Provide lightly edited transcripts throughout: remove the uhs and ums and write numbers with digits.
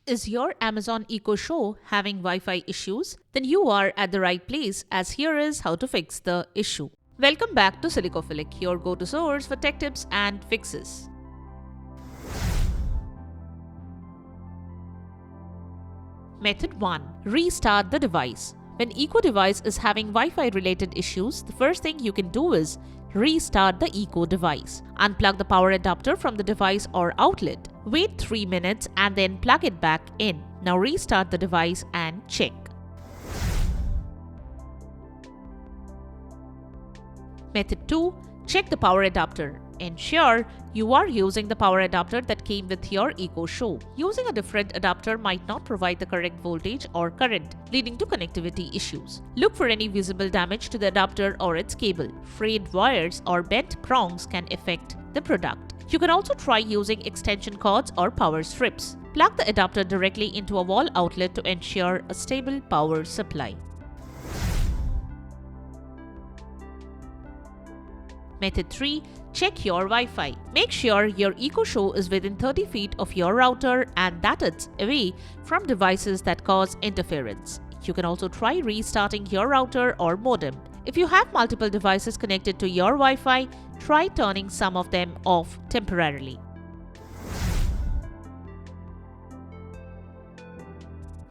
Is your Amazon Echo Show having Wi-Fi issues? Then you are at the right place, as here is how to fix the issue. Welcome back to Silicophilic, your go-to source for tech tips and fixes. Method 1. Restart the device. When Echo device is having Wi-Fi related issues, the first thing you can do is restart the Echo device. Unplug the power adapter from the device or outlet. Wait 3 minutes and then plug it back in. Now restart the device and check. Method 2. Check the power adapter. Ensure you are using the power adapter that came with your Echo Show. Using a different adapter might not provide the correct voltage or current, leading to connectivity issues. Look for any visible damage to the adapter or its cable. Frayed wires or bent prongs can affect the product. You can also try using extension cords or power strips. Plug the adapter directly into a wall outlet to ensure a stable power supply. Method 3. Check your Wi-Fi. Make sure your Echo Show is within 30 feet of your router and that it's away from devices that cause interference. You can also try restarting your router or modem. If you have multiple devices connected to your Wi-Fi, try turning some of them off temporarily.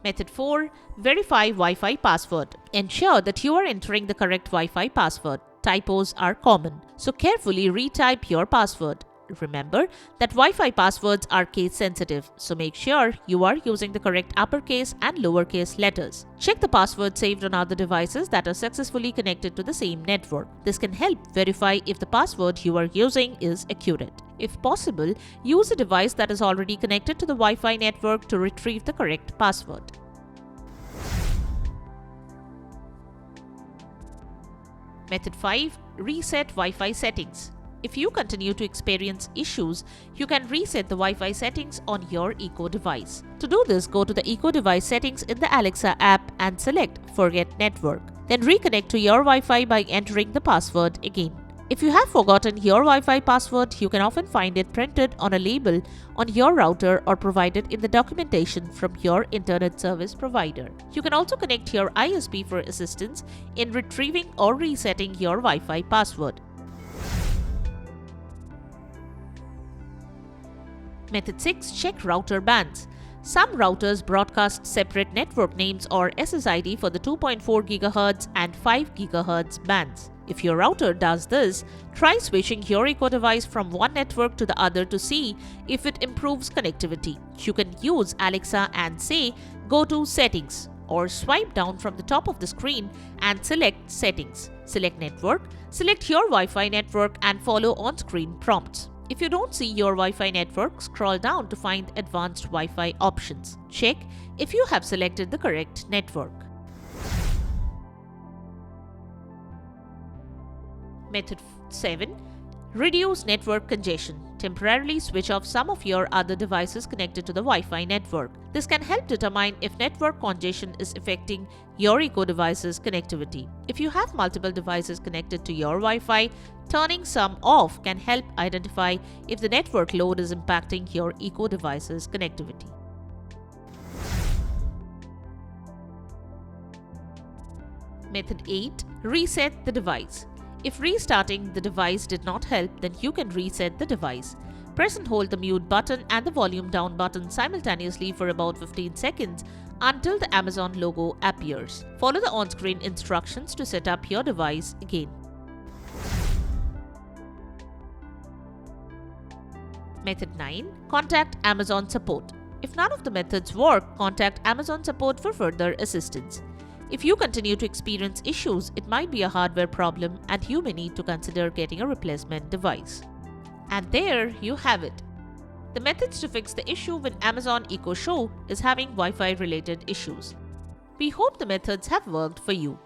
Method 4. Verify Wi-Fi password. Ensure that you are entering the correct Wi-Fi password. Typos are common, so carefully retype your password. Remember that Wi-Fi passwords are case sensitive, so make sure you are using the correct uppercase and lowercase letters. Check the password saved on other devices that are successfully connected to the same network. This can help verify if the password you are using is accurate. If possible, use a device that is already connected to the Wi-Fi network to retrieve the correct password. Method 5. Reset Wi-Fi settings. If you continue to experience issues, you can reset the Wi-Fi settings on your Echo device. To do this, go to the Echo device settings in the Alexa app and select Forget Network. Then reconnect to your Wi-Fi by entering the password again. If you have forgotten your Wi-Fi password, you can often find it printed on a label on your router or provided in the documentation from your internet service provider. You can also connect your ISP for assistance in retrieving or resetting your Wi-Fi password. Method 6. Check router bands. Some routers broadcast separate network names or SSID for the 2.4 GHz and 5 GHz bands. If your router does this, try switching your Echo device from one network to the other to see if it improves connectivity. You can use Alexa and say, "Go to Settings," or swipe down from the top of the screen and select Settings. Select Network, select your Wi-Fi network and follow on-screen prompts. If you don't see your Wi-Fi network, scroll down to find advanced Wi-Fi options. Check if you have selected the correct network. Method 7. Reduce network congestion. Temporarily switch off some of your other devices connected to the Wi-Fi network. This can help determine if network congestion is affecting your Echo device's connectivity. If you have multiple devices connected to your Wi-Fi, turning some off can help identify if the network load is impacting your Echo device's connectivity. Method 8. Reset the device. If restarting the device did not help, then you can reset the device. Press and hold the mute button and the volume down button simultaneously for about 15 seconds until the Amazon logo appears. Follow the on-screen instructions to set up your device again. Method 9. Contact Amazon support. If none of the methods work, contact Amazon support for further assistance. If you continue to experience issues, it might be a hardware problem and you may need to consider getting a replacement device. And there you have it. The methods to fix the issue when Amazon Echo Show is having Wi-Fi related issues. We hope the methods have worked for you.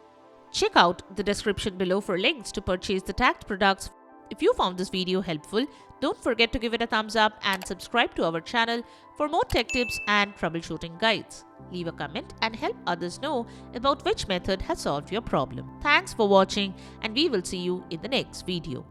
Check out the description below for links to purchase the tagged products. If you found this video helpful, don't forget to give it a thumbs up and subscribe to our channel for more tech tips and troubleshooting guides. Leave a comment and help others know about which method has solved your problem. Thanks for watching and we will see you in the next video.